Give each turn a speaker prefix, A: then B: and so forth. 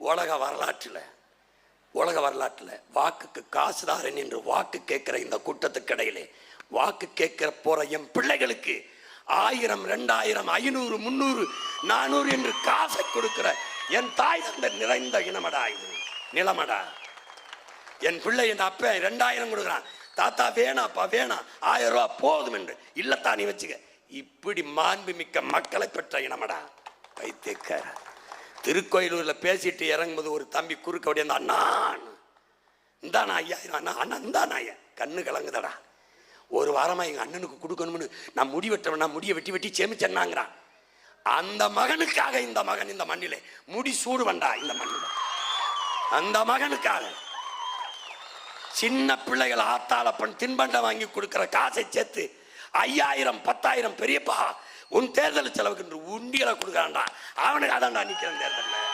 A: உலக வரலாற்றில் வாக்குக்கு காசுதாரன் என்று வாக்கு கேட்கிற இந்த கூட்டத்துக்கு இடையிலே வாக்கு கேட்கிற போற என் பிள்ளைகளுக்கு 1000, 2000, 500, 300, 400 என்று காசை கொடுக்கிற என் தாய் தந்தை நிறைந்த இனமடா, இது நிலமடா. என் பிள்ளை என் அப்ப 2000 கொடுக்குறான், தாத்தா வேணாப்பா வேணாம், 1000 ரூபா போதும் என்று. இல்லத்தா நீ வச்சுக்க. இப்படி மாண்பு மிக்க மக்களை பெற்ற இனமடா வைத்தியக்கார. திருக்கோயிலூர்ல பேசிட்டு இறங்கும்போது ஒரு தம்பி குறுக்க அப்படியே அண்ணான் இந்தாண்ணா 5000 அண்ணா அண்ணா இந்தாண்ணா கண்ணு கலங்குதடா. ஒரு வாரமா எங்க அண்ணனுக்கு கொடுக்கணும்னு நான் முடிய வெட்டி சேமிச்சேன்னாங்கிறான். அந்த மகனுக்காக இந்த மகன் இந்த மண்ணிலே முடி சூடுவண்டா. இந்த மண்ணில் அந்த மகனுக்காக சின்ன பிள்ளைகள் ஆத்தாளப்பன் தின்பண்டம் வாங்கி கொடுக்கிற காசை சேர்த்து 5000, 10,000 பெரியப்பா உன் தேர்தல் செலவுக்கு உண்டியலை கொடுக்குறான்டா. அவனுக்கு அதான்டா நிற்கிறேன் தேர்தலில்.